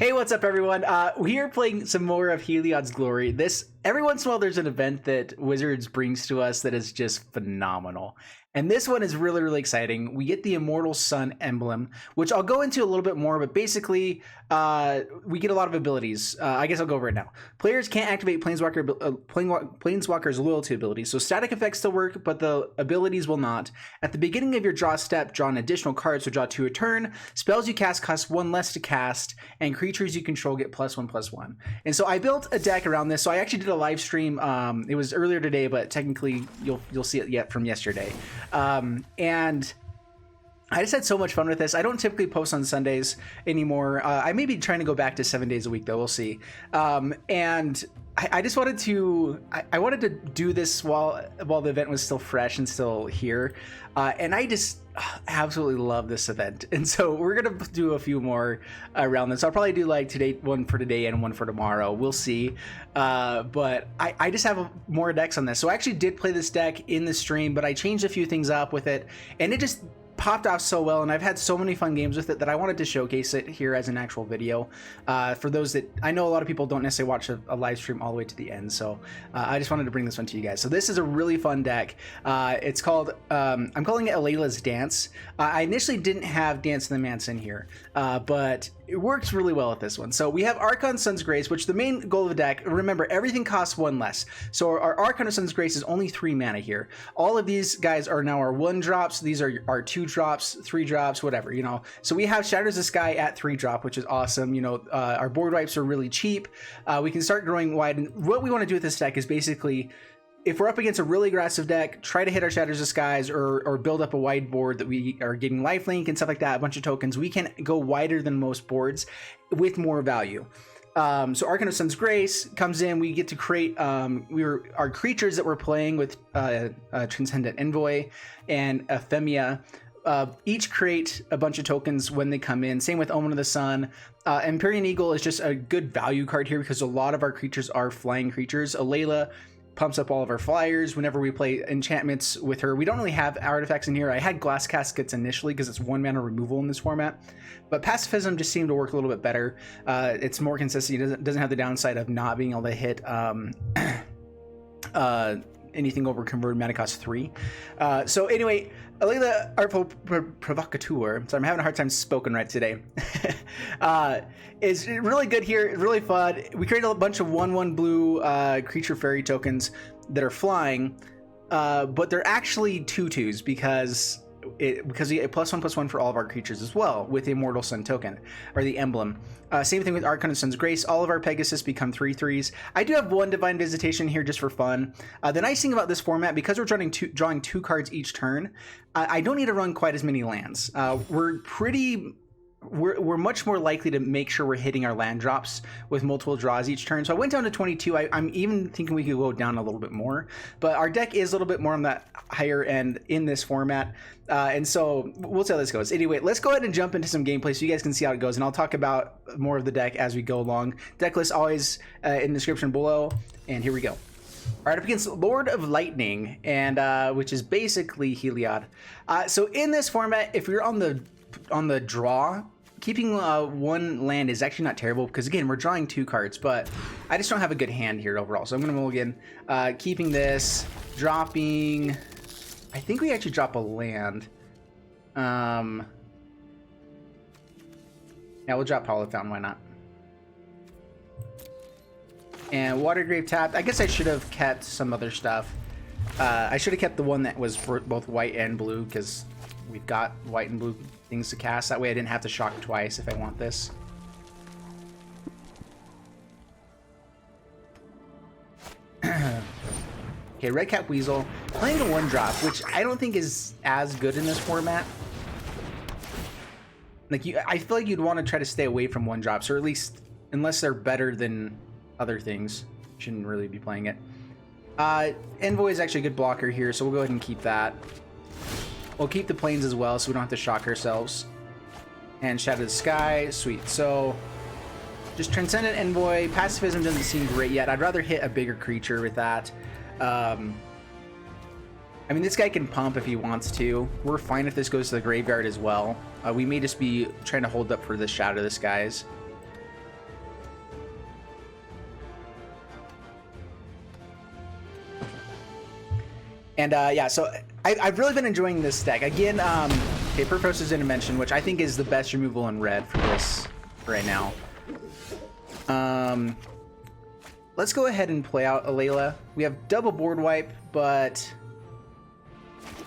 Hey, what's up, everyone? We are playing some more of Heliod's Glory. Every once in a while, there's an event that Wizards brings to us that is just phenomenal. And this one is really, really exciting. We get the Immortal Sun emblem, which I'll go into a little bit more, but basically, we get a lot of abilities. I guess I'll go over it now. Players can't activate Planeswalker's loyalty abilities, so static effects still work, but the abilities will not. At the beginning of your draw step, draw an additional card, so draw 2 a turn. Spells you cast cost 1 less to cast, and creatures you control get +1/+1. And so I built a deck around this. So I actually did a live stream. It was earlier today, but technically you'll see it yet from yesterday. And I just had so much fun with this. I don't typically post on Sundays anymore. I may be trying to go back to 7 days a week, though. We'll see. And I just wanted to I wanted to do this while the event was still fresh and still here. And I just absolutely love this event. And so we're gonna do a few more around this. I'll probably do like one for today and one for tomorrow. We'll see. But I just have more decks on this. So I actually did play this deck in the stream, but I changed a few things up with it, and it just popped off so well, and I've had so many fun games with it that I wanted to showcase it here as an actual video. For those that I know, a lot of people don't necessarily watch a live stream all the way to the end, so I just wanted to bring this one to you guys. So this is a really fun deck. It's called I'm calling it Alayla's Dance. I initially didn't have Dance of the Manse in here, but it works really well with this one. So we have Archon Sun's Grace, which the main goal of the deck, remember, everything costs 1 less. So our Archon of Sun's Grace is only 3 mana here. All of these guys are now our 1 drops. These are our 2 drops, 3 drops, whatever, you know. So we have Shatters the Sky at 3 drop, which is awesome. You know, our board wipes are really cheap. We can start growing wide. And what we want to do with this deck is basically, if we're up against a really aggressive deck, try to hit our Shatters of Skies or build up a wide board that we are getting lifelink and stuff like that, a bunch of tokens. We can go wider than most boards with more value. So Archon of Sun's Grace comes in. We get to create our creatures that we're playing with Transcendent Envoy and Ephemia. Each create a bunch of tokens when they come in. Same with Omen of the Sun. Empyrean Eagle is just a good value card here because a lot of our creatures are flying creatures. Alayla pumps up all of our flyers whenever we play enchantments with her. We don't really have artifacts in here. I had Glass Caskets initially because it's 1 mana removal in this format, but Pacifism just seemed to work a little bit better. It's more consistent. It doesn't have the downside of not being able to hit anything over converted mana cost 3. So anyway, Alayla Artful Provocateur, so I'm having a hard time spoken right today, is really good here, really fun. We created a bunch of 1/1 blue creature fairy tokens that are flying, but they're actually 2/2s because we get a +1/+1 for all of our creatures as well with the Immortal Sun token, or the emblem. Same thing with Archon of Sun's Grace. All of our Pegasus become 3/3s. I do have 1 Divine Visitation here just for fun. The nice thing about this format, because we're drawing 2 cards each turn, I don't need to run quite as many lands. We're much more likely to make sure we're hitting our land drops with multiple draws each turn. So I went down to 22. I'm even thinking we could go down a little bit more, but our deck is a little bit more on that higher end in this format. And so we'll see how this goes. Anyway, let's go ahead and jump into some gameplay so you guys can see how it goes, and I'll talk about more of the deck as we go along. Deck list always in the description below, and here we go. All right, up against Lord of Lightning, and which is basically Heliod. So in this format, if you're on the draw, keeping 1 land is actually not terrible because, again, we're drawing 2 cards, but I just don't have a good hand here overall. So I'm going to mulligan, keeping this, dropping. I think we actually drop a land. Yeah, we'll drop Hollow Fountain. Why not? And Watergrave tapped. I guess I should have kept some other stuff. I should have kept the one that was for both white and blue because we've got white and blue things to cast. That way I didn't have to shock twice if I want this. Okay, Red Cap Weasel. Playing a 1-drop, which I don't think is as good in this format. Like, I feel like you'd want to try to stay away from 1-drops, or at least, unless they're better than other things, shouldn't really be playing it. Envoy is actually a good blocker here, so we'll go ahead and keep that. We'll keep the planes as well, so we don't have to shock ourselves. And Shadow the Sky, sweet. So, just Transcendent Envoy. Pacifism doesn't seem great yet. I'd rather hit a bigger creature with that. I mean, this guy can pump if he wants to. We're fine if this goes to the graveyard as well. We may just be trying to hold up for the Shadow the Skies. And yeah, so I've really been enjoying this deck. Again, okay, Purpose is Intervention, which I think is the best removal in red for this right now. Let's go ahead and play out Alayla. We have double board wipe, but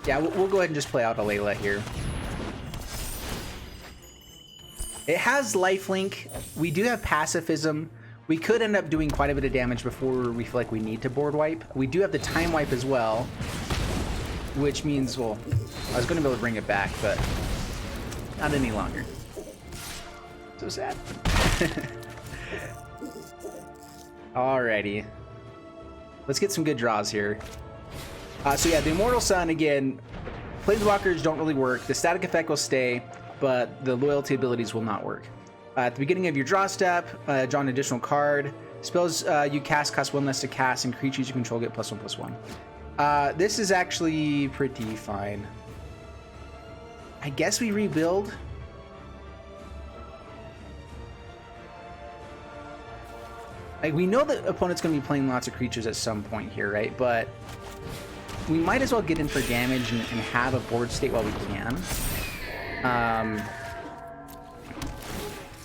yeah, we'll go ahead and just play out Alayla here. It has lifelink. We do have pacifism. We could end up doing quite a bit of damage before we feel like we need to board wipe. We do have the time wipe as well, which means, well, I was going to be able to bring it back, but not any longer. So sad. Alrighty. Let's get some good draws here. So yeah, the Immortal Sun, again, Planeswalkers don't really work. The static effect will stay, but the loyalty abilities will not work. At the beginning of your draw step, draw an additional card. Spells you cast cost 1 less to cast, and creatures you control get +1/+1. This is actually pretty fine. I guess we rebuild. Like, we know the opponent's going to be playing lots of creatures at some point here, right? But we might as well get in for damage and have a board state while we can.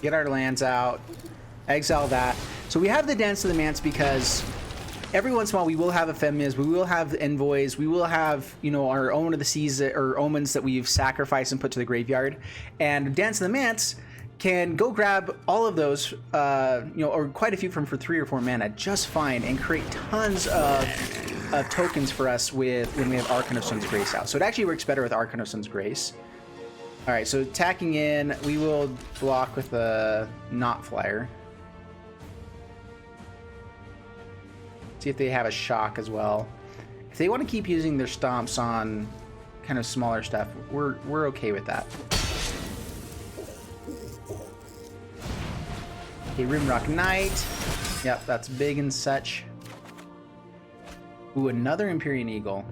Get our lands out, exile that. So we have the Dance of the Manse because every once in a while we will have Ephemias, we will have Envoys, we will have, you know, our Omen of the Seas or Omens that we've sacrificed and put to the graveyard. And Dance of the Manse can go grab all of those, you know, or quite a few from for 3 or 4 mana just fine and create tons of tokens for us when we have Archon of Sun's Grace out. So it actually works better with Archon of Sun's Grace. All right, so attacking in, we will block with a Knot Flyer. See if they have a shock as well. If they want to keep using their stomps on kind of smaller stuff, we're okay with that. Okay, Rimrock Knight. Yep, that's big and such. Ooh, another Empyrean Eagle.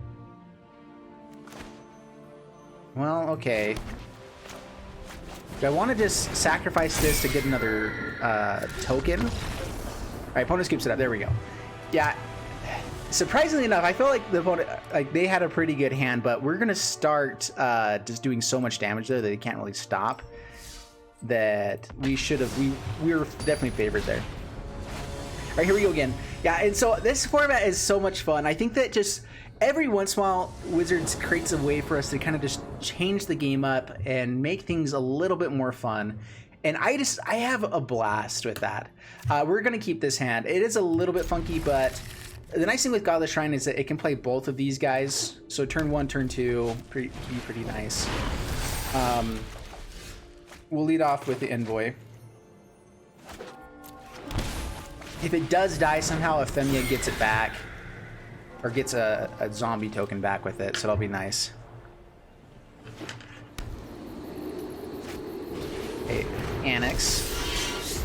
Well, okay. Do I want to just sacrifice this to get another token? All right, opponent scoops it up. There we go. Yeah, surprisingly enough, I feel like the opponent, like, they had a pretty good hand, but we're gonna start just doing so much damage there that they can't really stop. That we should have. We were definitely favored there. All right, here we go again. Yeah, and so this format is so much fun. I think that just every once in a while, Wizards creates a way for us to kind of just change the game up and make things a little bit more fun. And I have a blast with that. We're going to keep this hand. It is a little bit funky, but the nice thing with Godless Shrine is that it can play both of these guys. So turn 1, turn 2, be pretty nice. We'll lead off with the Envoy. If it does die, somehow Ephemia gets it back. Or gets a zombie token back with it, so that'll be nice. Okay, Annex.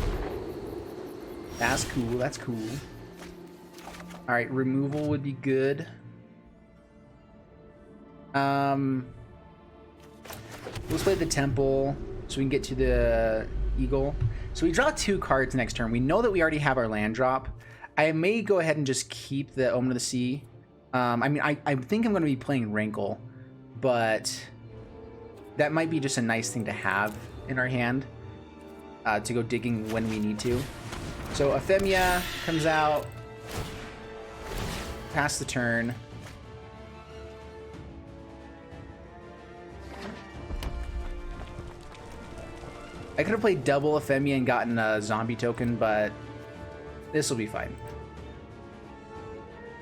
That's cool, that's cool. Alright, removal would be good. Let's play the Temple so we can get to the Eagle. So we draw 2 cards next turn. We know that we already have our land drop. I may go ahead and just keep the Omen of the Sea. I mean, I think I'm going to be playing Rankle, but that might be just a nice thing to have in our hand to go digging when we need to. So Ephemia comes out, pass the turn. I could have played double Ephemia and gotten a zombie token, but this will be fine.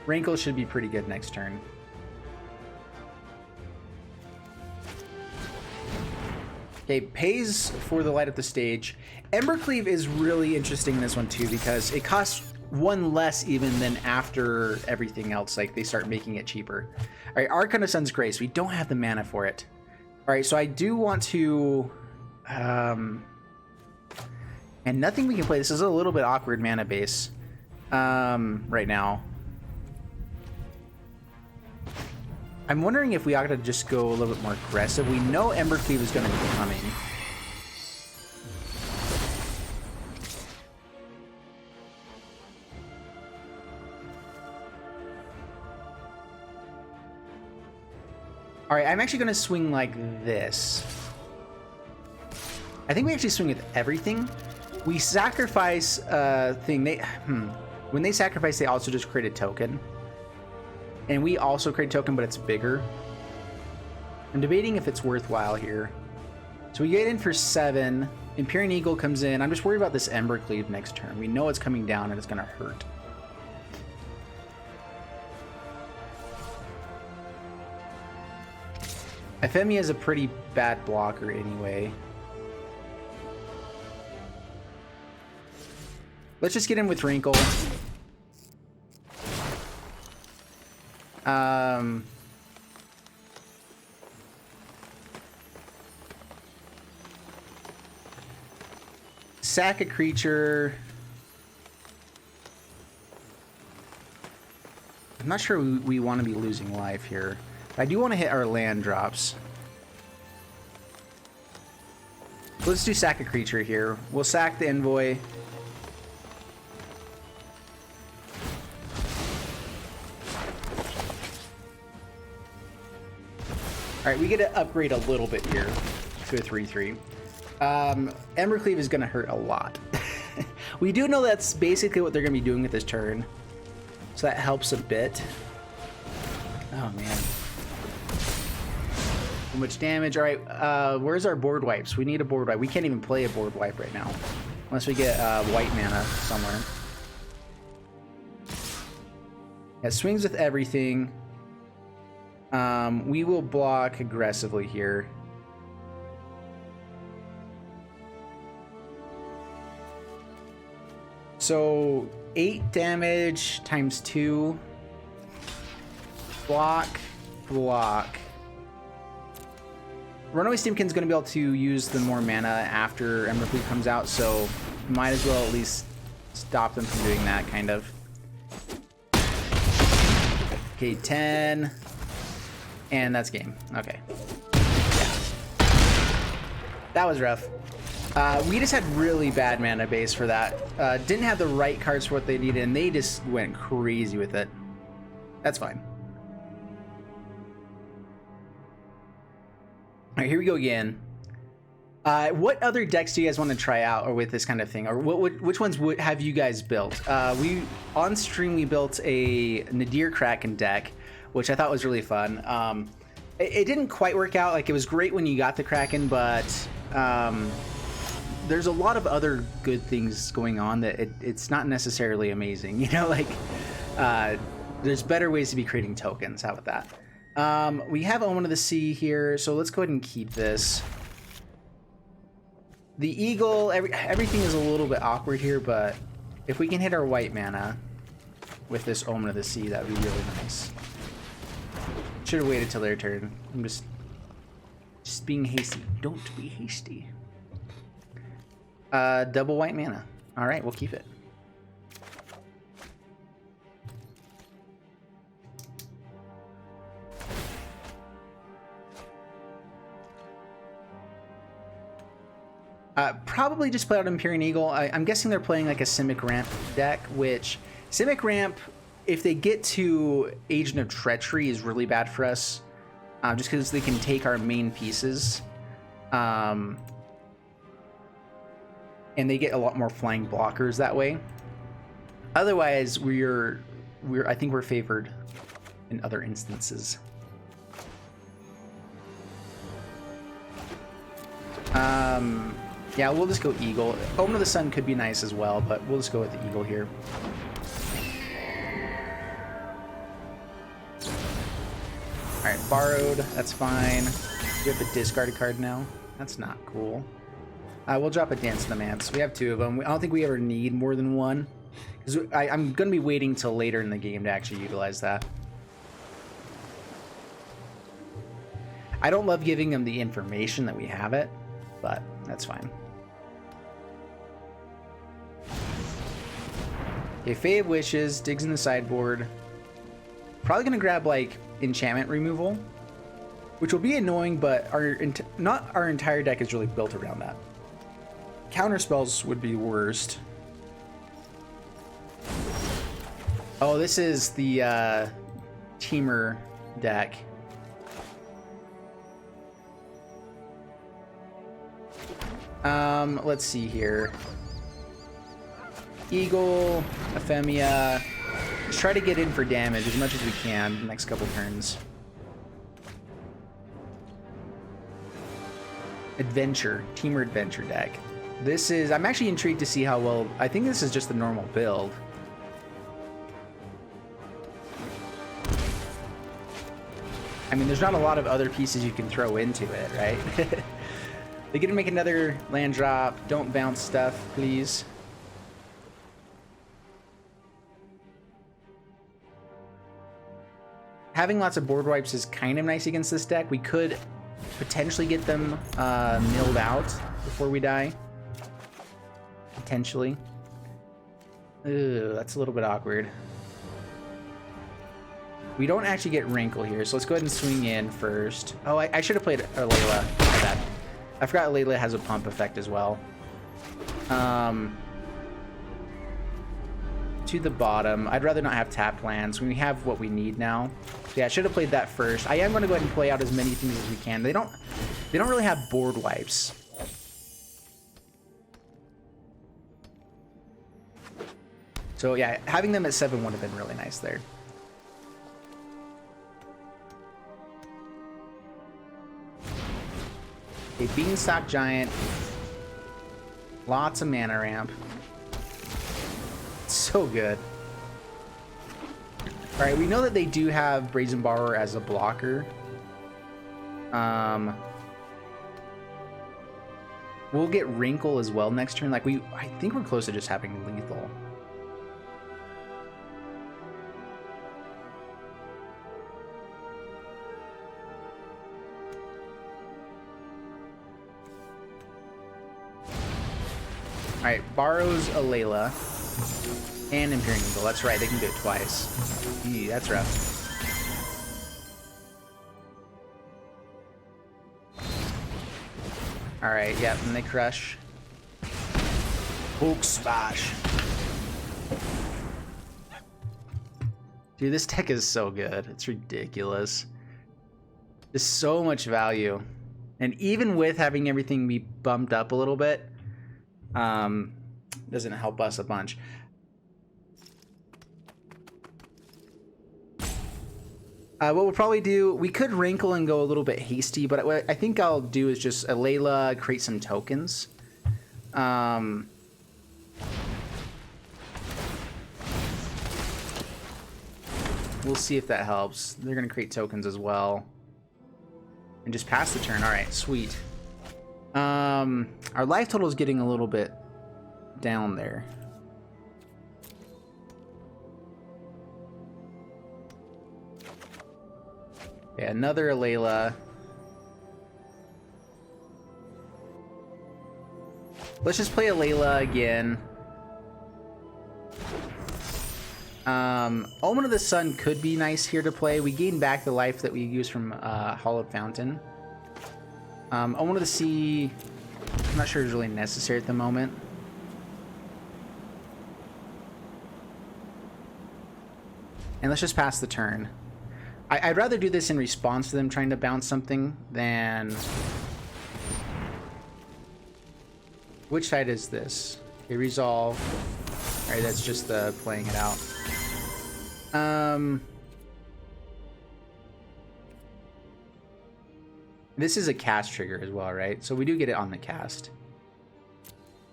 Rankle should be pretty good next turn. Okay, pays for the Light Up the Stage. Embercleave is really interesting in this one too because it costs 1 less even than after everything else. Like, they start making it cheaper. All right, Archon of Sun's Grace. We don't have the mana for it. All right, so I do want to... and nothing we can play. This is a little bit awkward mana base right now. I'm wondering if we ought to just go a little bit more aggressive. We know Embercleave is going to be coming. All right, I'm actually going to swing like this. I think we actually swing with everything. We sacrifice thing. When they sacrifice, they also just create a token. And we also create a token, but it's bigger. I'm debating if it's worthwhile here. So we get in for 7. Empyrean Eagle comes in. I'm just worried about this Ember Cleave next turn. We know it's coming down and it's going to hurt. Ephemia is a pretty bad blocker anyway. Let's just get in with Wrinkle. Sack a creature. I'm not sure we want to be losing life here. I do want to hit our land drops. Let's do sack a creature here. We'll sack the Envoy. Alright, we get to upgrade a little bit here to a 3/3. Embercleave is going to hurt a lot. We do know that's basically what they're going to be doing with this turn. So that helps a bit. Oh, man. So much damage. Alright, where's our board wipes? We need a board wipe. We can't even play a board wipe right now. Unless we get white mana somewhere. It swings with everything. We will block aggressively here. So 8 damage times 2. Block, block. Runaway Steamkin's going to be able to use the more mana after Embercleave comes out, so might as well at least stop them from doing that, kind of. Okay, 10. And that's game. Okay. Yeah. That was rough. We just had really bad mana base for that. Didn't have the right cards for what they needed, and they just went crazy with it. That's fine. All right, here we go again. What other decks do you guys want to try out, or with this kind of thing, or which ones have you guys built? We on stream we built a Nadir Kraken deck, which I thought was really fun. It didn't quite work out. Like, it was great when you got the Kraken, but there's a lot of other good things going on that it's not necessarily amazing. You know, like there's better ways to be creating tokens. How about that? We have Omen of the Sea here, so let's go ahead and keep this. The Eagle, everything is a little bit awkward here, but if we can hit our white mana with this Omen of the Sea, that would be really nice. Should have waited till their turn. I'm just being hasty. Don't be hasty. Double white mana. All right, we'll keep it. Probably just play out Empyrean Eagle. I'm guessing they're playing like a Simic Ramp deck, which Simic Ramp, if they get to Agent of Treachery, is really bad for us. Just because they can take our main pieces. And they get a lot more flying blockers that way. Otherwise, I think we're favored in other instances. Yeah, we'll just go Eagle. Omen of the Sun could be nice as well, but we'll just go with the Eagle here. Alright, borrowed. That's fine. We have a discarded card now. That's not cool. We'll drop a Dance of the Manse. We have 2 of them. I don't think we ever need more than one. Because I'm going to be waiting till later in the game to actually utilize that. I don't love giving them the information that we have it, but that's fine. Okay, Fae of Wishes, digs in the sideboard. Probably going to grab, like, enchantment removal, which will be annoying, but not our entire deck is really built around that. Counter spells would be worst. Oh, this is the Teamer deck. Let's see here. Eagle, Ephemia. Let's try to get in for damage as much as we can the next couple turns. Adventure, Teamer Adventure deck. This is, I'm actually intrigued to see how well, I think this is just the normal build. I mean, there's not a lot of other pieces you can throw into it, right? They're gonna make another land drop. Don't bounce stuff, please. Having lots of board wipes is kind of nice against this deck. We could potentially get them milled out before we die. Potentially. Ooh, that's a little bit awkward. We don't actually get Wrinkle here, so let's go ahead and swing in first. Oh, I should have played Layla. My bad. I forgot Layla has a pump effect as well. To the bottom. I'd rather not have tapped lands. We have what we need now. So yeah, I should have played that first. I am going to go ahead and play out as many things as we can. They don't really have board wipes. So yeah, having them at 7 would have been really nice there. A Beanstalk Giant. Lots of mana ramp. So good. Alright, we know that they do have Brazen Borrower as a blocker. We'll get Wrinkle as well next turn. Like I think we're close to just having lethal. Alright, borrows a Layla. And Imperial Eagle. That's right, they can do it twice. Eee, that's rough. Alright, yep, and they crush. Hulk Smash. Dude, this deck is so good. It's ridiculous. There's so much value. And even with having everything be bumped up a little bit, doesn't help us a bunch. What we'll probably do, we could Wrinkle and go a little bit hasty, but what I think I'll do is just a Layla, create some tokens. We'll see if that helps. They're going to create tokens as well. And just pass the turn. All right, sweet. Our life total is getting a little bit down there. Yeah, another Layla. Let's just play a Layla again. Omen of the Sun could be nice here to play. We gain back the life that we use from Hollowed Fountain. Omen of the Sea, I'm not sure is really necessary at the moment. And let's just pass the turn. I'd rather do this in response to them trying to bounce something than... Which side is this? Okay, resolve. Alright, that's just the playing it out. This is a cast trigger as well, right? So we do get it on the cast.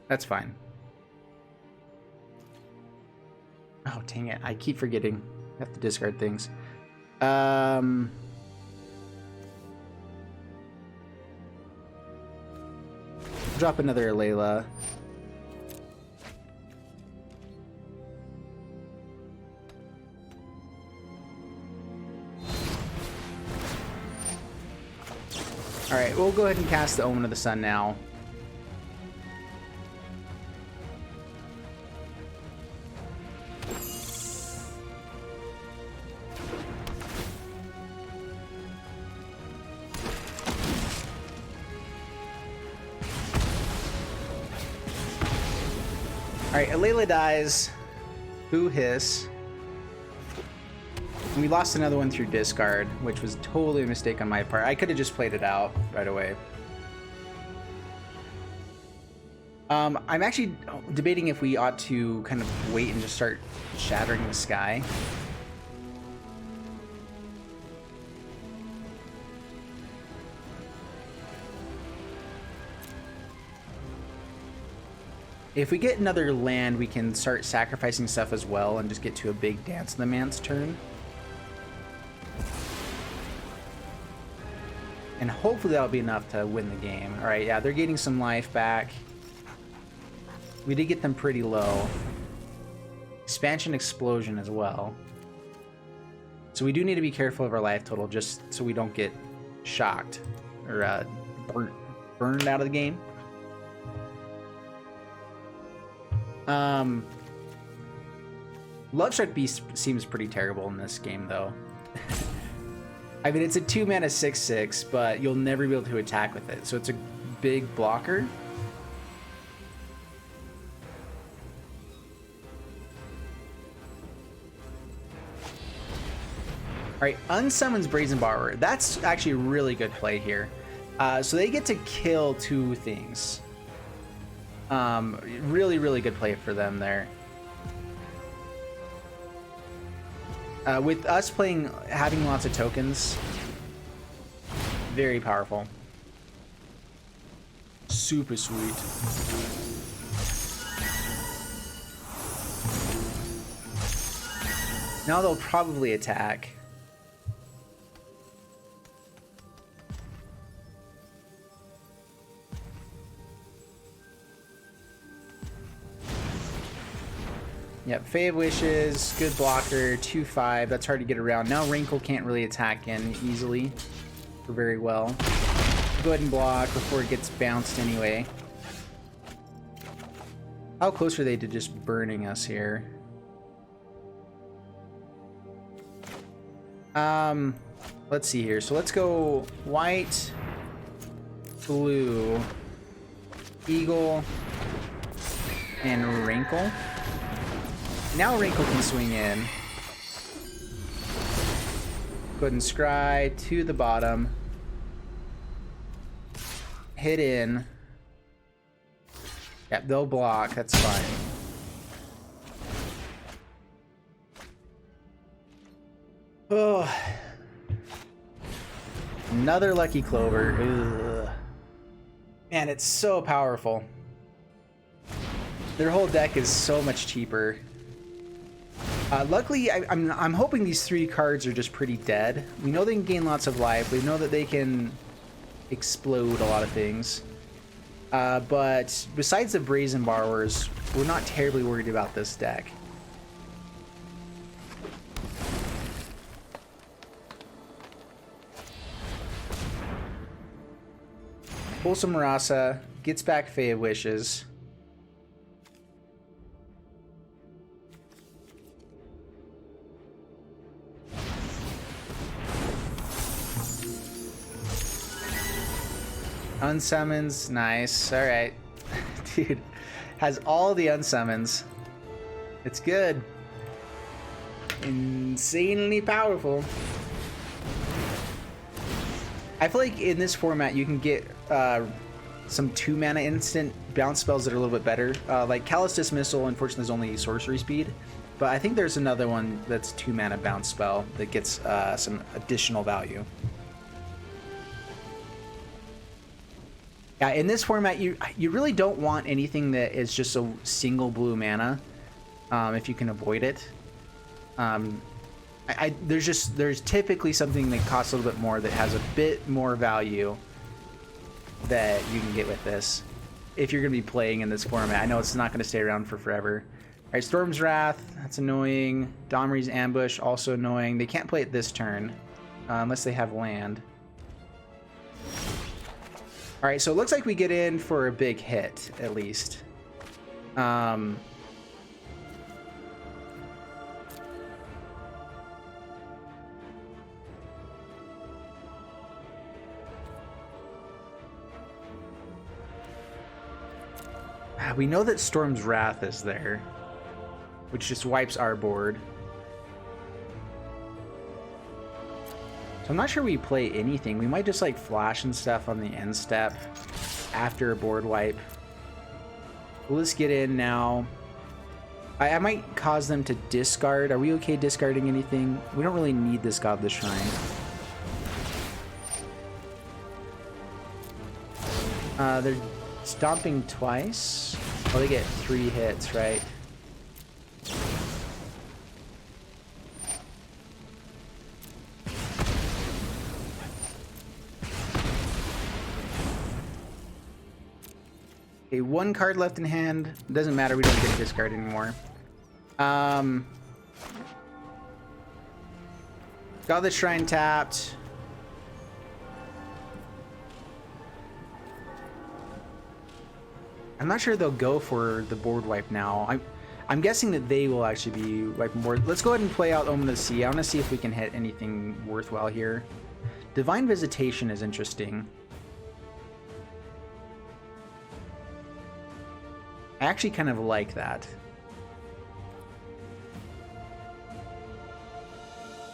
That's fine. Oh, dang it. I keep forgetting. I have to discard things. Drop another Layla. Alright, we'll go ahead and cast the Omen of the Sun now. Alright, Layla dies. Boo hiss. And we lost another one through discard, which was totally a mistake on my part. I could have just played it out right away. I'm actually debating if we ought to kind of wait and just start shattering the sky. If we get another land, we can start sacrificing stuff as well and just get to a big Dance of the Man's turn. And hopefully that'll be enough to win the game. All right, yeah, they're getting some life back. We did get them pretty low. Expansion Explosion as well. So we do need to be careful of our life total just so we don't get shocked or burned out of the game. Lovestruck Beast seems pretty terrible in this game, though. I mean, it's a 2-mana 6/6, but you'll never be able to attack with it, so it's a big blocker. Alright, Unsummons Brazen Borrower. That's actually a really good play here. So they get to kill 2 things. Really, really good play for them there. With us having lots of tokens, very powerful. Super sweet. Now they'll probably attack. Yep, Fae of Wishes, good blocker, 2/5. That's hard to get around. Now Wrinkle can't really attack in easily or very well. Go ahead and block before it gets bounced anyway. How close are they to just burning us here? Let's see here. So let's go white, blue, eagle, and Wrinkle. Now Wrinkle can swing in. Go ahead and scry to the bottom. Hit in. Yep, they'll block. That's fine. Oh. Another Lucky Clover. Ugh. Man, it's so powerful. Their whole deck is so much cheaper. Luckily, I'm hoping these 3 cards are just pretty dead. We know they can gain lots of life. We know that they can explode a lot of things. But besides the Brazen Borrowers, we're not terribly worried about this deck. Pulls some Rasa, gets back Fae of Wishes. Unsummons, nice. All right, dude, has all the unsummons. It's good. Insanely powerful. I feel like in this format you can get some 2-mana instant bounce spells that are a little bit better. Like Callous Dismissal, unfortunately, is only sorcery speed, but I think there's another one that's 2-mana bounce spell that gets some additional value. Yeah, in this format, you really don't want anything that is just a single blue mana, if you can avoid it. There's typically something that costs a little bit more that has a bit more value that you can get with this if you're going to be playing in this format. I know it's not going to stay around for forever. All right, Storm's Wrath, that's annoying. Domri's Ambush, also annoying. They can't play it this turn unless they have land. All right, so it looks like we get in for a big hit, at least. We know that Storm's Wrath is there, which just wipes our board. So I'm not sure we play anything. We might just like flash and stuff on the end step after a board wipe. let's get in now. I might cause them to discard. Are we okay discarding anything? We don't really need this Godless Shrine. They're stomping twice. Oh, they get 3 hits, right? Okay, 1 card left in hand. Doesn't matter, we don't get a discard anymore. Got the Shrine tapped. I'm not sure they'll go for the board wipe now. I'm guessing that they will actually be wiping board. Let's go ahead and play out Omen of the Sea. I want to see if we can hit anything worthwhile here. Divine Visitation is interesting. I actually kind of like that.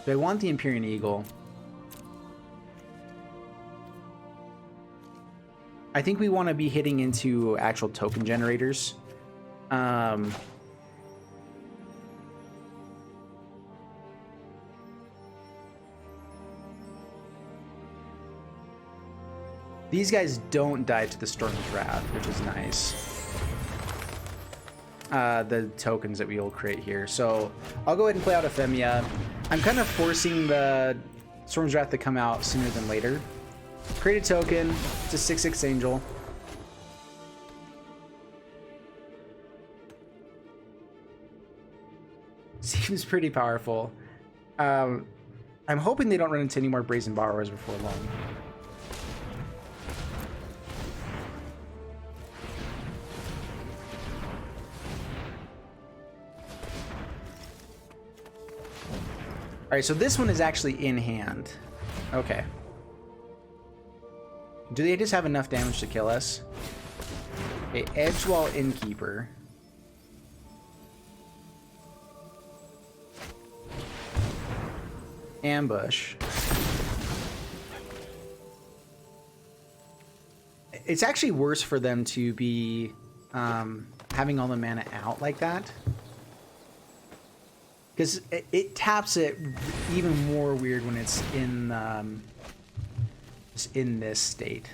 Do I want the Empyrean Eagle? I think we want to be hitting into actual token generators. These guys don't die to the Storm's Wrath, which is nice. The tokens that we will create here. So I'll go ahead and play out Ephemia. I'm kind of forcing the Storm's Wrath to come out sooner than later. Create a token. It's a 6/6 angel. Seems pretty powerful. I'm hoping they don't run into any more Brazen Borrowers before long. Alright, so this one is actually in hand. Okay. Do they just have enough damage to kill us? Okay, Edgewall Innkeeper. Ambush. It's actually worse for them to be having all the mana out like that. Because it taps it even more weird when it's in just in this state.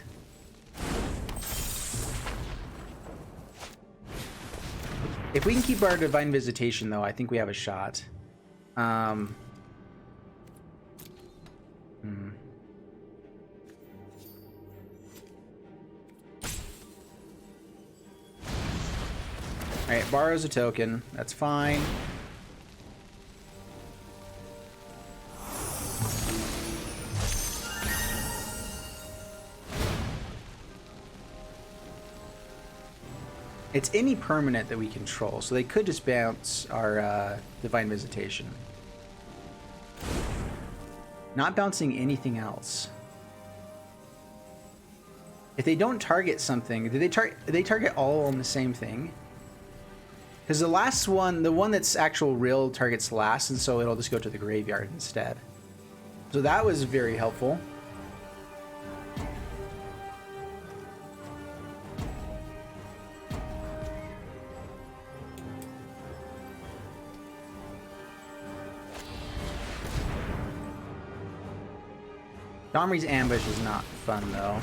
If we can keep our Divine Visitation, though, I think we have a shot. Alright, borrows a token. That's fine. It's any permanent that we control, so they could just bounce our Divine Visitation. Not bouncing anything else. If they don't target something, do they target all on the same thing? Because the last one, the one that's actual real, targets last, and so it'll just go to the graveyard instead. So that was very helpful. Domri's Ambush is not fun, though.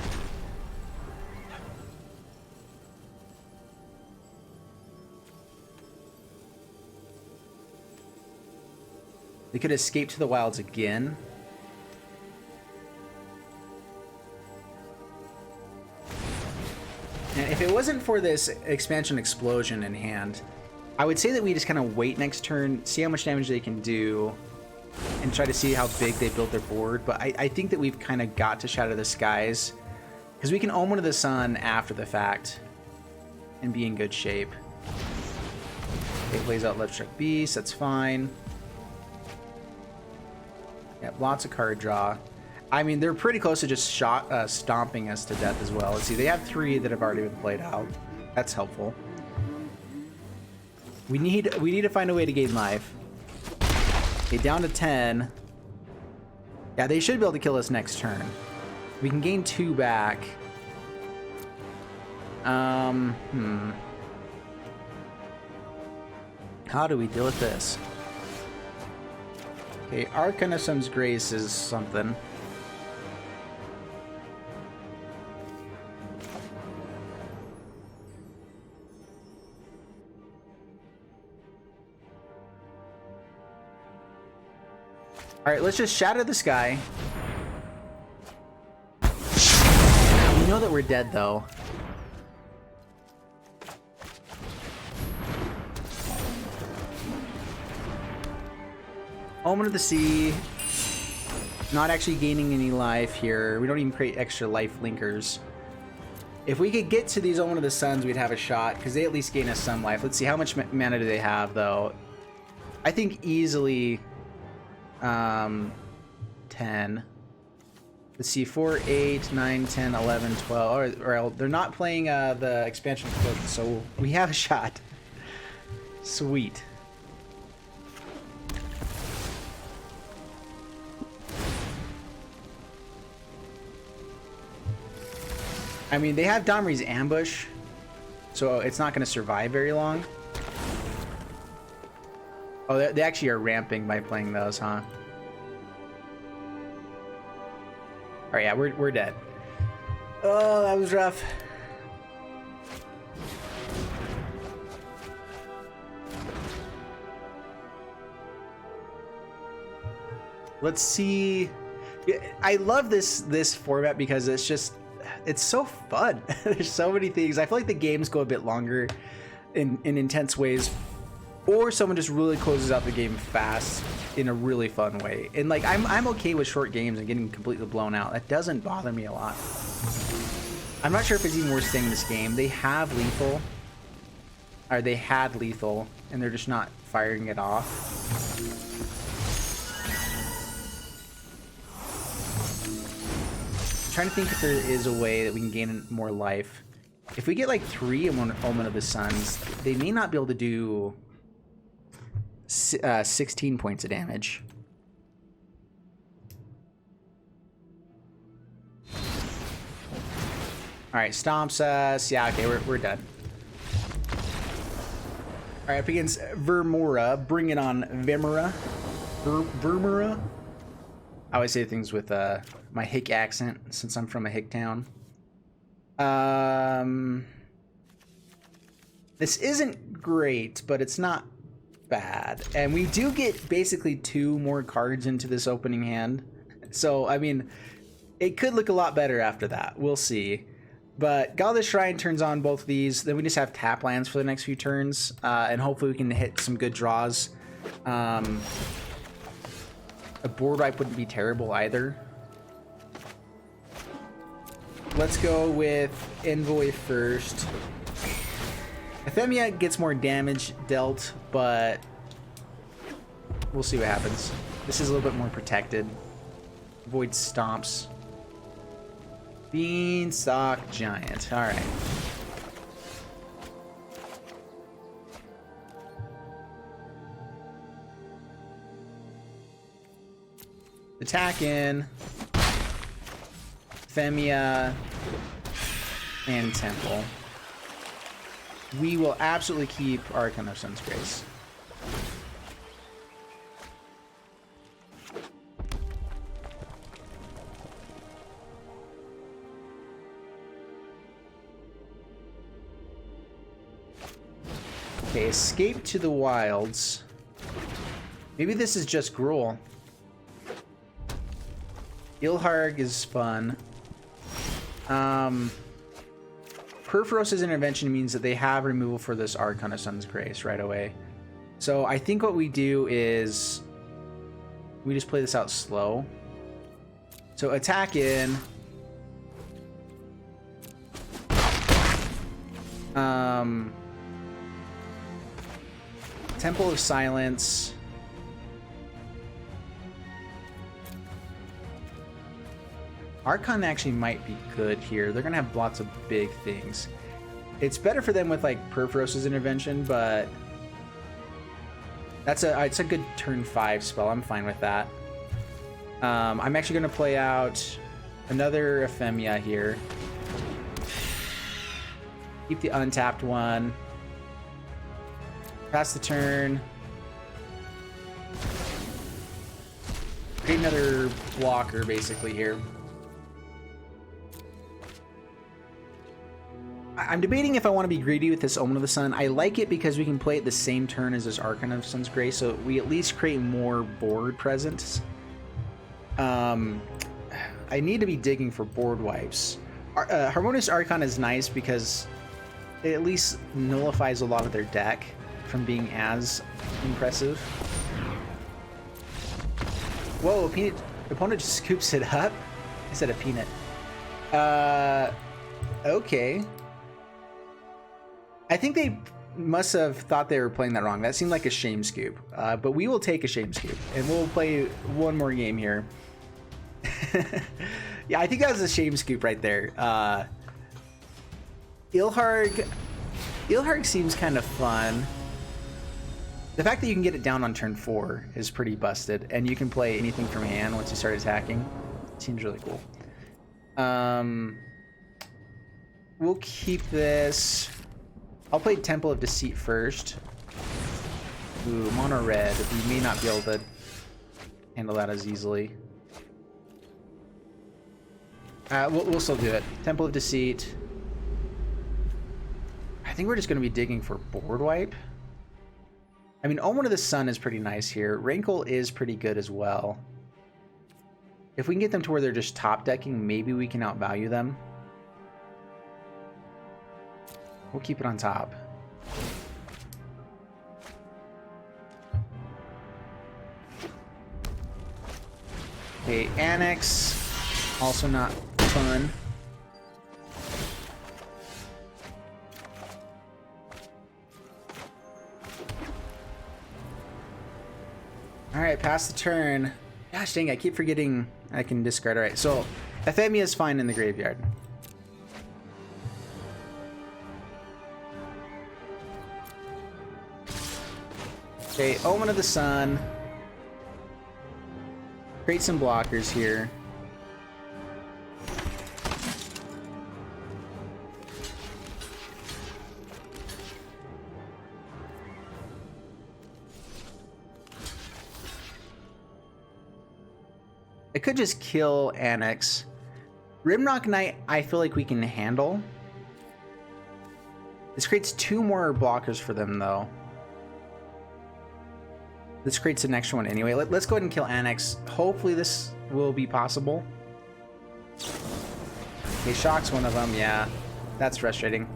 They could escape to the wilds again. And if it wasn't for this expansion explosion in hand, I would say that we just kind of wait next turn, see how much damage they can do, and try to see how big they build their board. But I think that we've kind of got to Shatter the Skies, because we can Omen of the Sun after the fact and be in good shape. Okay, plays out Left Struck Beast, that's fine. Yeah, lots of card draw. I mean, they're pretty close to just stomping us to death as well. Let's see, they have 3 that have already been played out. That's helpful. We need to find a way to gain life. Okay, down to 10. Yeah, they should be able to kill us next turn. We can gain 2 back. How do we deal with this? Okay, Arcanism's Grace is something. Alright, let's just shatter the sky. We know that we're dead, though. Omen of the Sea. Not actually gaining any life here. We don't even create extra life linkers. If we could get to these Omen of the Suns, we'd have a shot, because they at least gain us some life. Let's see, how much mana do they have, though? I think easily 10. Let's see, 4, 8, 9, 10, 11, 12. Or they're not playing the expansion code, so we have a shot. Sweet. I mean, they have Domri's Ambush, so it's not going to survive very long. Oh, they actually are ramping by playing those, huh? Alright, yeah, we're dead. Oh, that was rough. Let's see. I love this format because it's so fun. There's so many things. I feel like the games go a bit longer in intense ways, or someone just really closes out the game fast in a really fun way. And like I'm okay with short games and getting completely blown out. That doesn't bother me a lot. I'm not sure if it's even worth staying in this game. They have lethal, or they had lethal, and they're just not firing it off. Trying to think if there is a way that we can gain more life. If we get like 3 Omen of the Suns, they may not be able to do 16 points of damage. Alright, stomps us. Yeah, okay, we're done. Alright, up against Vermora. Bring it on, Vermora. Vermora? I always say things with my hick accent since I'm from a hick town. This isn't great, but it's not bad. And we do get basically 2 more cards into this opening hand. So, I mean, it could look a lot better after that. We'll see. But Godless Shrine turns on both of these. Then we just have tap lands for the next few turns. And hopefully we can hit some good draws. A board wipe wouldn't be terrible either. Let's go with Envoy first. Ephemia gets more damage dealt, but we'll see what happens. This is a little bit more protected. Void stomps. Beanstalk Giant. Alright. Attack in. Ephemia. And Temple. We will absolutely keep Archon of Sun's Grace. Okay, Escape to the Wilds. Maybe this is just Gruul. Ilharg is fun. Perforos's Intervention means that they have removal for this Archon of Sun's Grace right away. So I think what we do is we just play this out slow. So attack in. Temple of Silence. Archon actually might be good here. They're gonna have lots of big things. It's better for them with like Perforos's Intervention, but it's a good turn 5 spell. I'm fine with that. I'm actually gonna play out another Ephemia here. Keep the untapped one. Pass the turn. Create another blocker, basically, here. I'm debating if I want to be greedy with this Omen of the Sun. I like it because we can play it the same turn as this Archon of Sun's Grace, so we at least create more board presence. I need to be digging for board wipes. Harmonious Archon is nice because it at least nullifies a lot of their deck from being as impressive. Whoa, opponent just scoops it up? I said a peanut. Okay. I think they must have thought they were playing that wrong. That seemed like a shame scoop. But we will take a shame scoop, and we'll play one more game here. Yeah, I think that was a shame scoop right there. Ilharg seems kind of fun. The fact that you can get it down on turn 4 is pretty busted, and you can play anything from hand once you start attacking. Seems really cool. We'll keep this. I'll play Temple of Deceit first. Ooh, mono red. We may not be able to handle that as easily. We'll still do it. Temple of Deceit. I think we're just going to be digging for board wipe. I mean, Omen of the Sun is pretty nice here. Rankle is pretty good as well. If we can get them to where they're just top decking, maybe we can outvalue them. We'll keep it on top. Okay, Annex. Also not fun. Alright, pass the turn. Gosh dang, I keep forgetting I can discard. Alright, so Ephemia is fine in the graveyard. Okay, Omen of the Sun. Create some blockers here. I could just kill Annex. Rimrock Knight, I feel like we can handle. This creates 2 more blockers for them, though. This creates an extra one anyway. Let's go ahead and kill Annex. Hopefully this will be possible. Okay, Shock's one of them. Yeah, that's frustrating.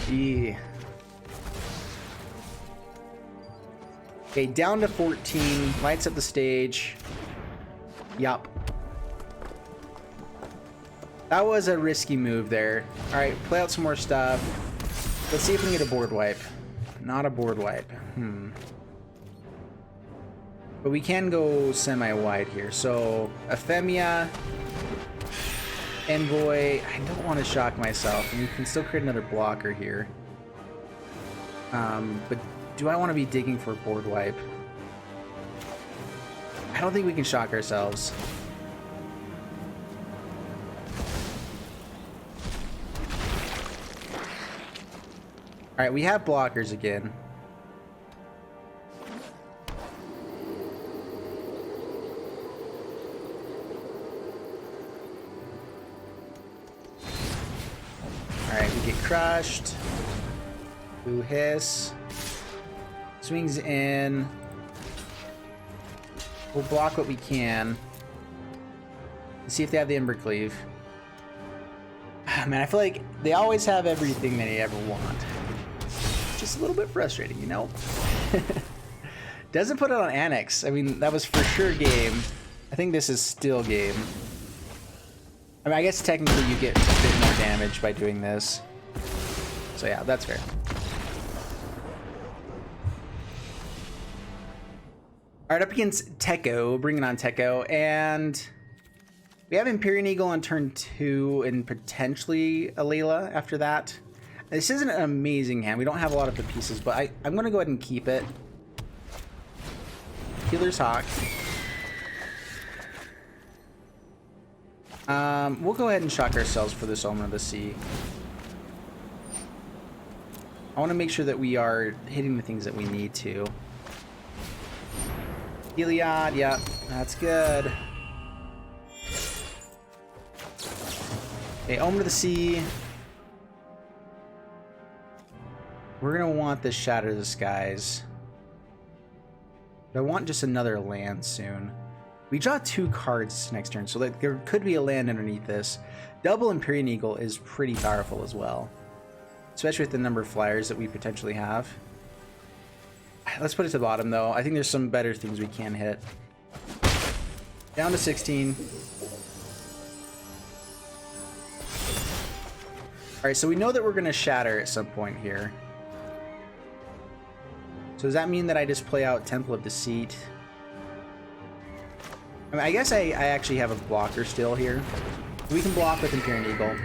Yeah. Okay, down to 14. Lights up the stage. Yup. That was a risky move there. Alright, play out some more stuff. Let's see if we can get a board wipe. Not a board wipe. But we can go semi-wide here. So, Ephemia, Envoy. I don't want to shock myself. And we can still create another blocker here. But do I want to be digging for a board wipe? I don't think we can shock ourselves. Alright, we have blockers again. Alright, we get crushed. Blue Hiss. Swings in. We'll block what we can. Let's see if they have the Embercleave. Man, I feel like they always have everything they ever want. Just a little bit frustrating, you know? Doesn't put it on Annex. I mean, that was for sure game. I think this is still game. I mean, I guess technically you get a bit more damage by doing this. So yeah, that's fair. Alright, up against Tekko, bringing on Tekko, and we have Empyrean Eagle on turn 2 and potentially a Layla after that. This isn't an amazing hand. We don't have a lot of the pieces, but I'm going to go ahead and keep it. Healer's Hawk. We'll go ahead and shock ourselves for this Omen of the Sea. I want to make sure that we are hitting the things that we need to. Heliod, yeah, that's good. Okay, Omen of the Sea. We're gonna want this Shatter the Skies. But I want just another land soon. We draw 2 cards next turn, so like there could be a land underneath this. Double Empyrean Eagle is pretty powerful as well, especially with the number of flyers that we potentially have. Let's put it to the bottom though. I think there's some better things we can hit. Down to 16. Alright, so we know that we're going to shatter at some point here. So does that mean that I just play out Temple of Deceit? I mean, I guess I actually have a blocker still here. We can block with Empyrean Eagle.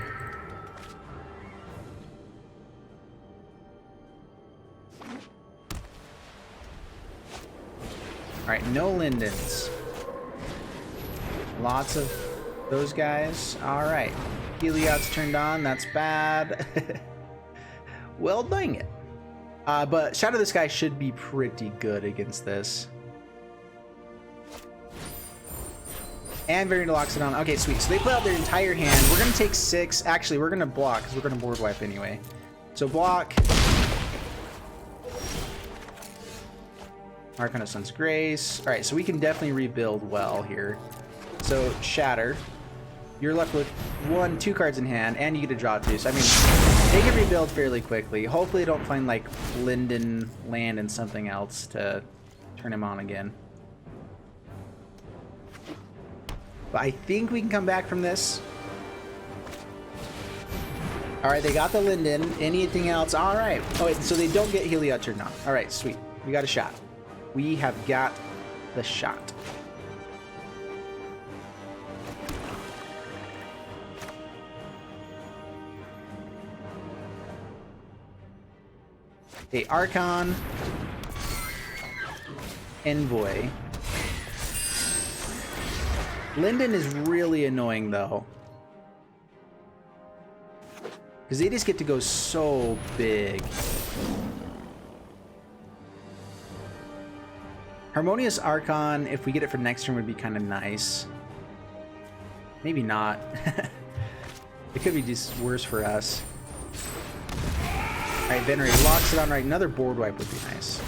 Alright, no Lindens. Lots of those guys. Alright. Heliod's turned on. That's bad. Well, dang it. But Shadow the Sky should be pretty good against this. And Variant locks it on. Okay, sweet. So they play out their entire hand. We're going to take 6. Actually, we're going to block because we're going to board wipe anyway. So block. Arcana of Sun's Grace. Alright, so we can definitely rebuild well here. So, Shatter. You're left with 1, 2 cards in hand, and you get to draw 2. So, I mean, they can rebuild fairly quickly. Hopefully they don't find, like, Linden land and something else to turn him on again. But I think we can come back from this. Alright, they got the Linden. Anything else? Alright. Oh, wait, so they don't get Heliod turned on. Alright, sweet. We got a shot. We have got the shot. Okay, Archon. Envoy. Linden is really annoying, though. Because they just get to go so big. Harmonious Archon, if we get it for next turn, would be kind of nice. Maybe not. It could be just worse for us. Alright, Venerate locks it on. Right, another board wipe would be nice.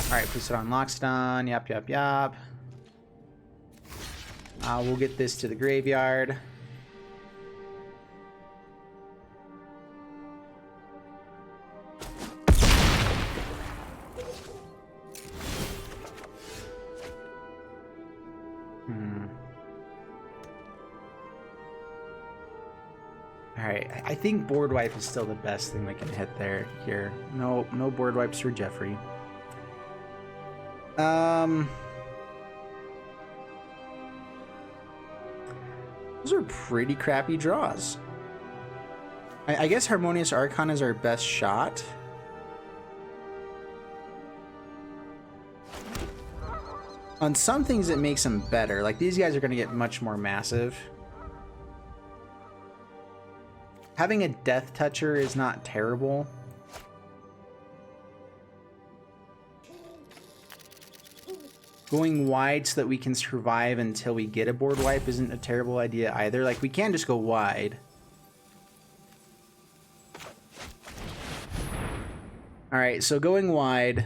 Alright, puts it on, locks it on. Yap, yap, yap. We'll get this to the graveyard. Alright, I think board wipe is still the best thing we can hit there here. No board wipes for Jeffrey. Those are pretty crappy draws. I guess Harmonious Archon is our best shot. On some things it makes them better. Like these guys are going to get much more massive. Having a Death Toucher is not terrible. Going wide so that we can survive until we get a board wipe isn't a terrible idea either. Like, we can just go wide. Alright, so going wide.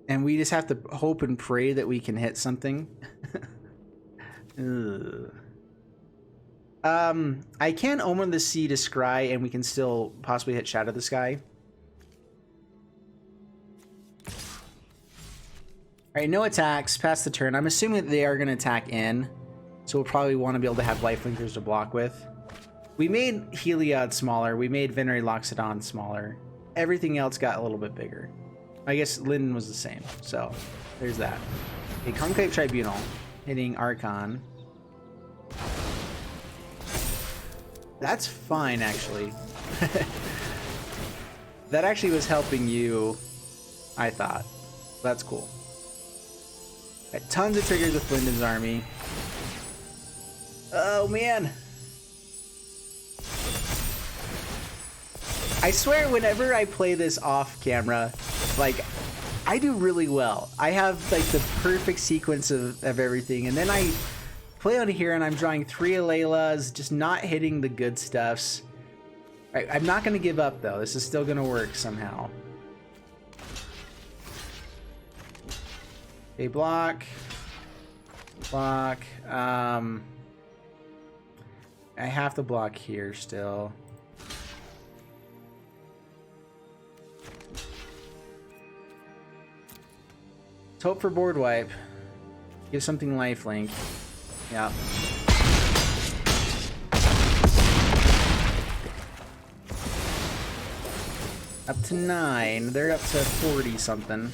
And we just have to hope and pray that we can hit something. I can Omen the Sea to Scry, and we can still possibly hit Shadow the Sky. Alright, no attacks. Pass the turn. I'm assuming that they are going to attack in. So we'll probably want to be able to have Lifelinkers to block with. We made Heliod smaller. We made Venerate Loxodon smaller. Everything else got a little bit bigger. I guess Linden was the same. So, there's that. Okay, Conclave Tribunal. hitting Archon. That's fine, actually. That actually was helping you, I thought. That's cool. Got tons of triggers with Lyndon's army. Oh, man. I swear, whenever I play this off camera, like, I do really well. I have, like, the perfect sequence of everything, and then I play on here and I'm drawing 3 Alelas, just not hitting the good stuffs. Right, I'm not going to give up, though. This is still going to work somehow. Okay, block. Block. I have to block here still. Let's hope for board wipe. Give something lifelink. Yeah. Up to 9. They're up to 40 something.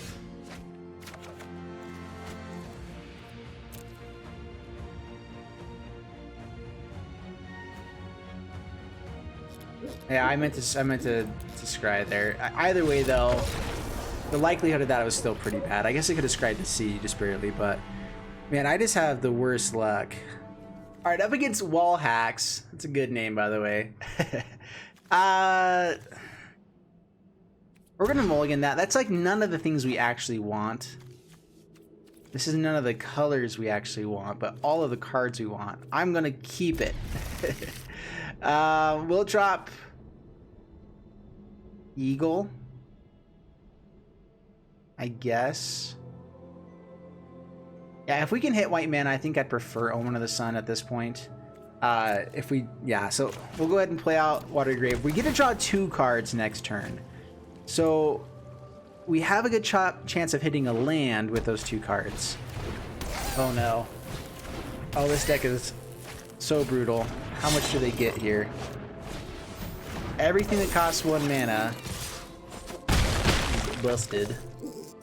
Yeah, I meant to scry there. Either way, though, the likelihood of that was still pretty bad. I guess I could have scried to C just barely, but man, I just have the worst luck. All right, up against Wall Hacks. That's a good name, by the way. We're gonna mulligan that. That's like none of the things we actually want. This is none of the colors we actually want, but all of the cards we want. I'm gonna keep it. We'll drop Eagle, I guess. Yeah, if we can hit white mana, I think I'd prefer Omen of the Sun at this point. So we'll go ahead and play out Watergrave. We get to draw 2 cards next turn. So we have a good chance of hitting a land with those 2 cards. Oh no. Oh, this deck is so brutal. How much do they get here? Everything that costs 1 mana. Busted.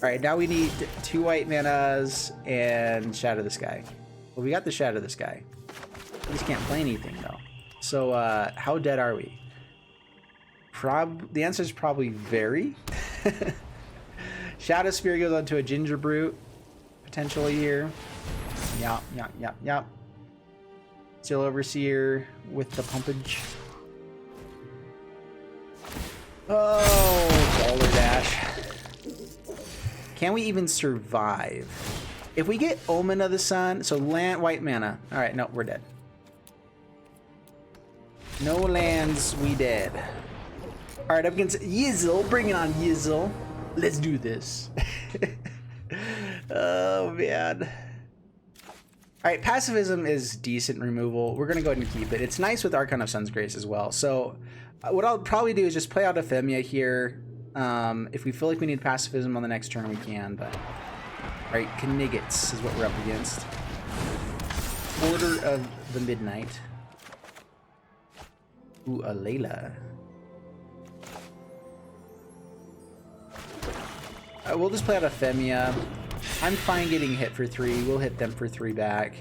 Alright, now we need 2 white manas and Shadow the Sky. Well, we got the Shadow the Sky. We just can't play anything, though. So, how dead are we? The answer is probably very. Shadow Spear goes onto a Ginger Brute, potentially here. Yep. Still Overseer with the pumpage. Oh, Baller Dash. Can we even survive? If we get Omen of the Sun, so land, white mana. All right, no, we're dead. No lands, we dead. All right, up against Emisizzle. Bring it on, Emisizzle. Let's do this. Oh, man. All right, Pacifism is decent removal. We're going to go ahead and keep it. It's nice with Archon of Sun's Grace as well. So what I'll probably do is just play out Ephemia here. If we feel like we need Pacifism on the next turn, we can. But all right, Knigget's is what we're up against. Order of the Midnight. Ooh, a Layla. We'll just play out Ephemia. I'm fine getting hit for 3. We'll hit them for 3 back.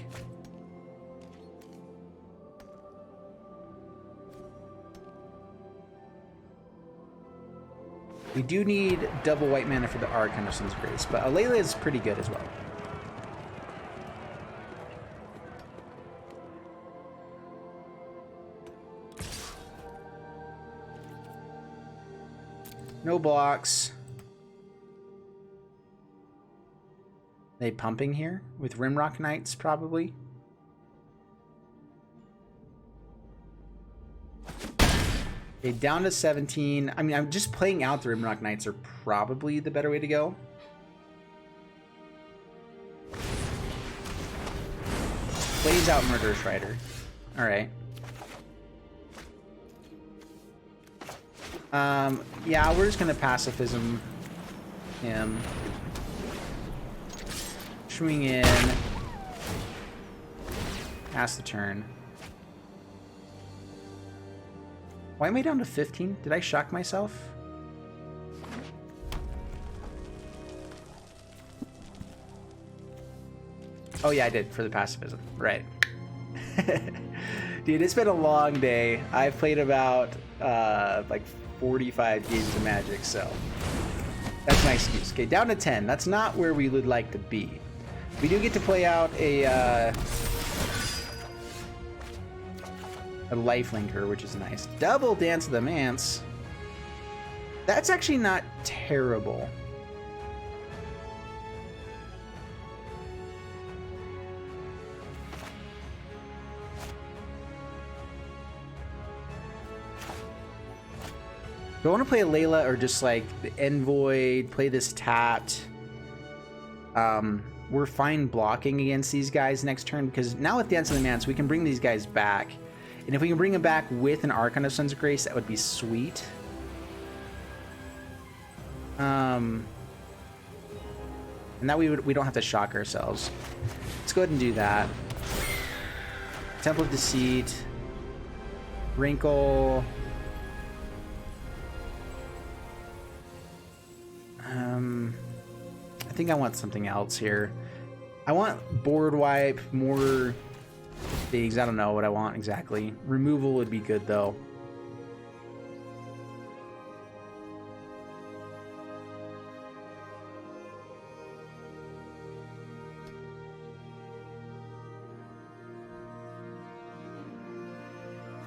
We do need double white mana for the Archon of Sun's Grace, but Alayla is pretty good as well. No blocks. They pumping here with Rimrock Knights, probably. Okay, down to 17. I mean, I'm just playing out the Rimrock Knights are probably the better way to go. Plays out Murderous Rider. All right. Yeah, we're just gonna Pacifism him. Swing in. Pass the turn. Why am I down to 15? Did I shock myself? Oh yeah, I did for the pacifism. Right. Dude, it's been a long day. I've played about like 45 games of Magic, so that's my excuse. Okay, down to 10. That's not where we would like to be. We do get to play out a lifelinker, which is nice. Double Dance of the Manse. That's actually not terrible. Do I want to play a Layla or just like the Envoy, play this tapped? We're fine blocking against these guys next turn because now with Dance of the Manse, we can bring these guys back. And if we can bring them back with an Archon of Sun's Grace, that would be sweet. And that we don't have to shock ourselves. Let's go ahead and do that. Temple of Deceit. Wrinkle. I think I want something else here. I want board wipe, more things. I don't know what I want exactly. Removal would be good though.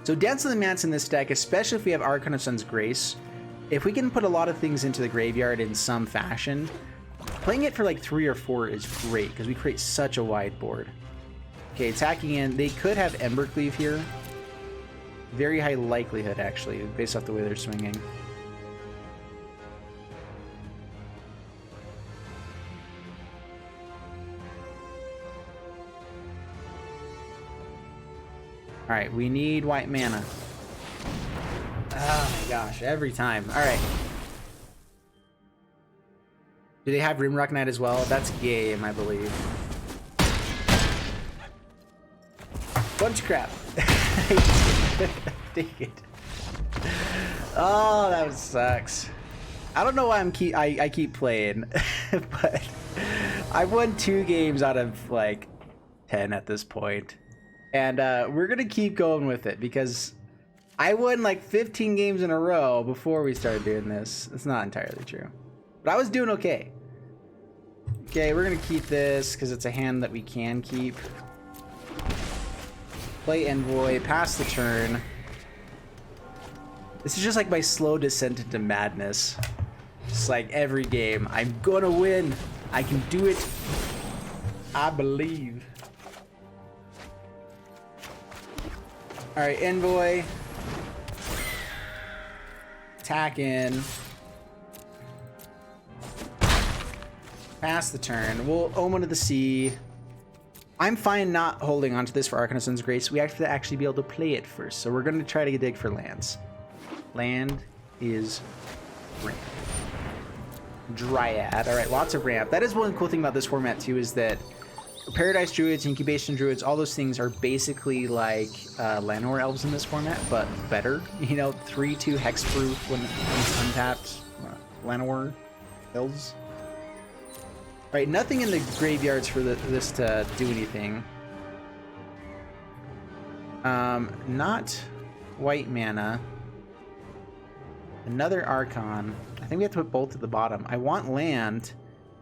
So Dance of the Manse in this deck, especially if we have Archon of Sun's Grace, if we can put a lot of things into the graveyard in some fashion, playing it for like 3 or 4 is great because we create such a wide board. Okay, attacking in. They could have Embercleave here. Very high likelihood, actually, based off the way they're swinging. Alright, we need white mana. Oh my gosh, every time. Alright. Do they have Rimrock Knight as well? That's game, I believe. Bunch of crap. Take it. Oh, that sucks. I don't know why I keep playing, but I've won 2 games out of like 10 at this point. And we're gonna keep going with it because I won like 15 games in a row before we started doing this. It's not entirely true, but I was doing okay. Okay, we're gonna keep this because it's a hand that we can keep. Play Envoy, pass the turn. This is just like my slow descent into madness. It's like every game, I'm gonna win. I can do it. I believe. All right, Envoy. Attack in. Pass the turn. We'll Omen of the Sea. I'm fine not holding onto this for Archon of Sun's Grace. We have to actually be able to play it first. So we're going to try to dig for lands. Land is ramp. Dryad. All right, lots of ramp. That is one cool thing about this format too, is that Paradise Druids, Incubation Druids, all those things are basically like Llanowar Elves in this format, but better. You know, 3/2 hexproof when it's untapped. Llanowar Elves. Right, nothing in the graveyards for this to do anything. Not white mana. Another Archon. I think we have to put both at the bottom. I want land.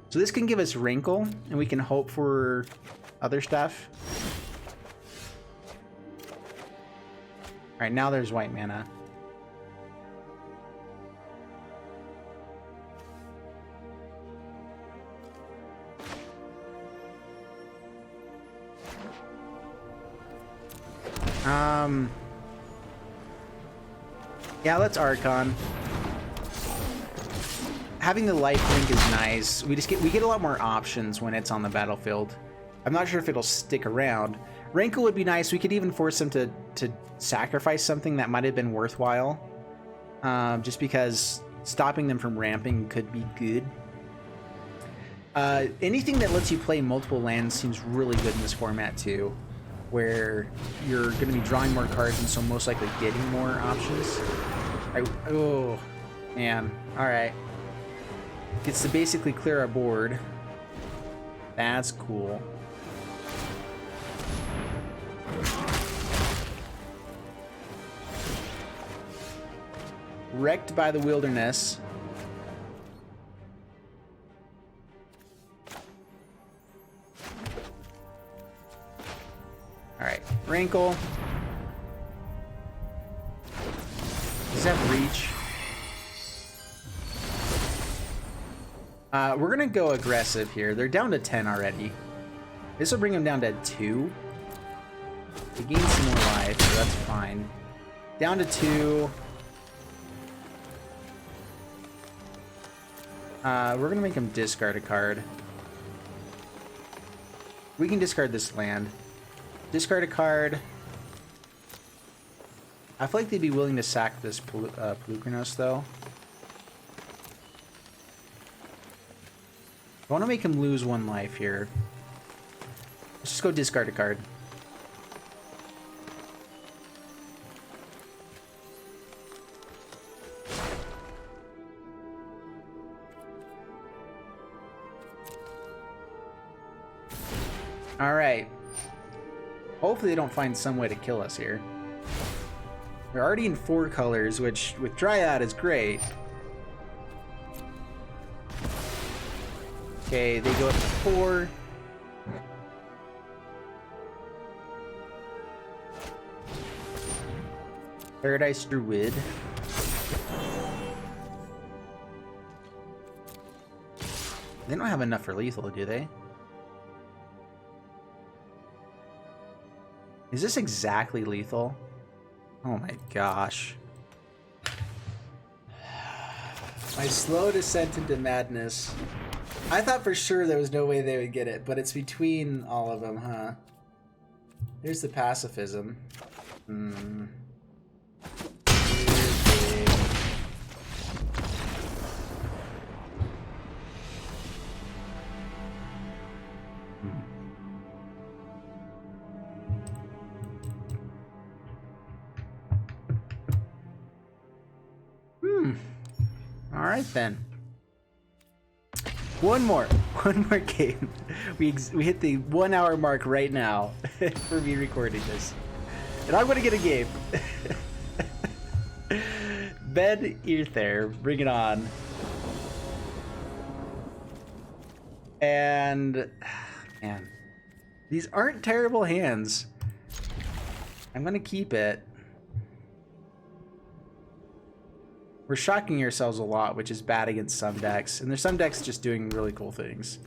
So this can give us Wrinkle, and we can hope for other stuff. Alright, now there's white mana. Yeah, let's Archon. Having the lifelink is nice. We get a lot more options when it's on the battlefield. I'm not sure if it'll stick around. Wrinkle would be nice. We could even force them to sacrifice something that might have been worthwhile. Just because stopping them from ramping could be good. Anything that lets you play multiple lands seems really good in this format too, where you're going to be drawing more cards and so most likely getting more options. Oh, man. All right. Gets to basically clear our board. That's cool. Wrecked by the wilderness. Alright, Wrinkle. Does that have reach? We're gonna go aggressive here. They're down to 10 already. This will bring them down to 2. They gain some more life, so that's fine. Down to 2. We're gonna make them discard a card. We can discard this land. Discard a card. I feel like they'd be willing to sack this Pelucranos, though. I want to make him lose 1 life here. Let's just go discard a card. Alright. Hopefully they don't find some way to kill us here. They're already in 4 colors, which with Dryad is great. Okay, they go up to 4. Paradise Druid. They don't have enough for lethal, do they? Is this exactly lethal? Oh my gosh. My slow descent into madness. I thought for sure there was no way they would get it, but it's between all of them, huh? Here's the pacifism. All right then. One more game. We hit the 1 hour mark right now for me recording this, and I'm gonna get a game. Ben Ether, bring it on. And man, these aren't terrible hands. I'm gonna keep it. We're shocking ourselves a lot, which is bad against some decks. And there's some decks just doing really cool things.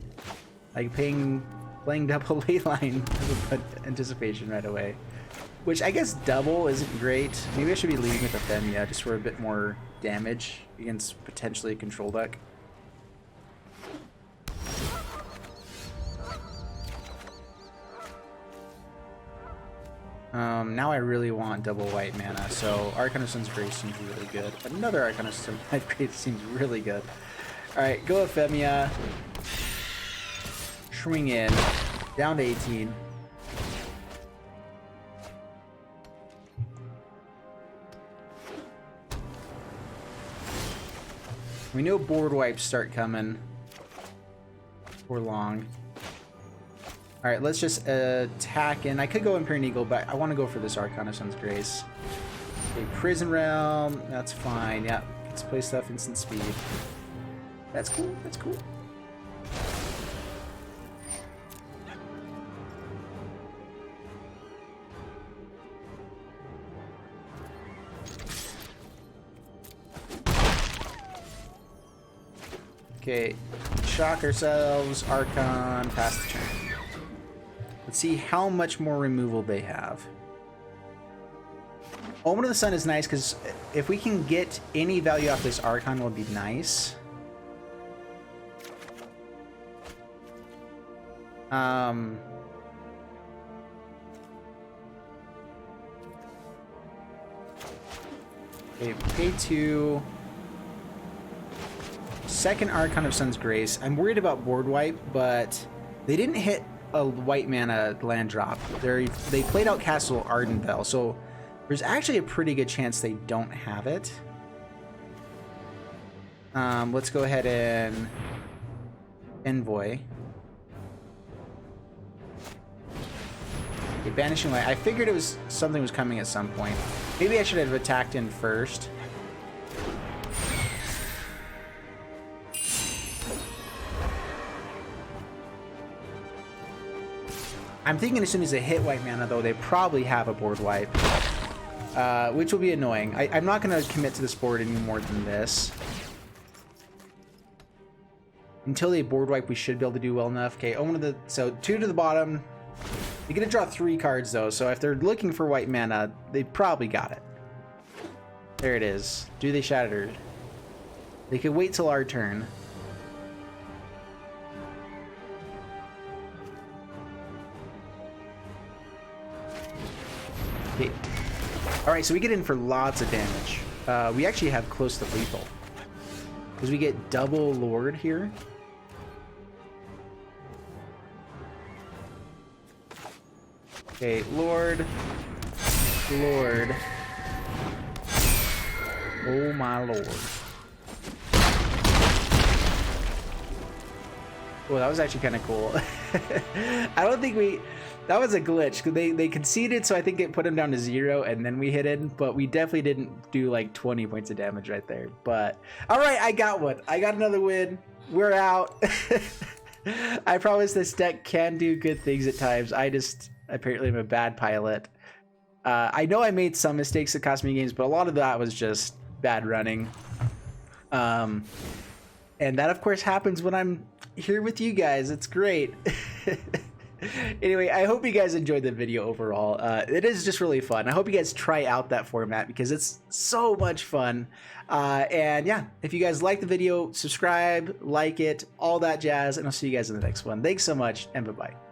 Like playing double Leyline with anticipation right away. Which I guess double isn't great. Maybe I should be leading with Ephemia just for a bit more damage against potentially a control deck. Now I really want double white mana, so Arcana Sun's Grace seems really good. Another Arcana Sun's Grace seems really good. Alright, go Ephemia. Swing in. Down to 18. We know board wipes start coming for long. Alright, let's just attack, and I could go Imperial Eagle, but I want to go for this Arcana Sun's Grace. Okay, Prison Realm, that's fine. Yeah, let's play stuff instant speed. That's cool, that's cool. Okay, shock ourselves, Archon, pass the turn. Let's see how much more removal they have. Omen of the Sun is nice because if we can get any value off this Archon, will be nice. Okay, pay 2. Second Archon of Sun's Grace. I'm worried about board wipe, but they didn't hit a white mana land drop. They played out Castle Ardenvale, so there's actually a pretty good chance they don't have it. Let's go ahead and Envoy. Okay, Banishing Light. I figured it was something was coming at some point. Maybe I should have attacked in first. I'm thinking as soon as they hit white mana, though, they probably have a board wipe. Which will be annoying. I'm not going to commit to this board any more than this. Until they board wipe, we should be able to do well enough. Okay, so 2 to the bottom. You're going to draw 3 cards, though, so if they're looking for white mana, they probably got it. There it is. Do they shatter? They could wait till our turn. Okay. Alright, so we get in for lots of damage. We actually have close to lethal. Because we get double Lord here. Okay, Lord. Lord. Oh my lord. Well, that was actually kind of cool. I don't think that was a glitch. They conceded, so I think it put them down to 0, and then we hit it. But we definitely didn't do like 20 points of damage right there. But all right, I got one. I got another win. We're out. I promise this deck can do good things at times. I just apparently am a bad pilot. I know I made some mistakes that cost me games, but a lot of that was just bad running. And that, of course, happens when I'm here with you guys. It's great. Anyway, I hope you guys enjoyed the video overall. It is just really fun. I hope you guys try out that format because it's so much fun. And yeah, if you guys like the video, subscribe, like it, all that jazz, and I'll see you guys in the next one. Thanks so much, and bye-bye.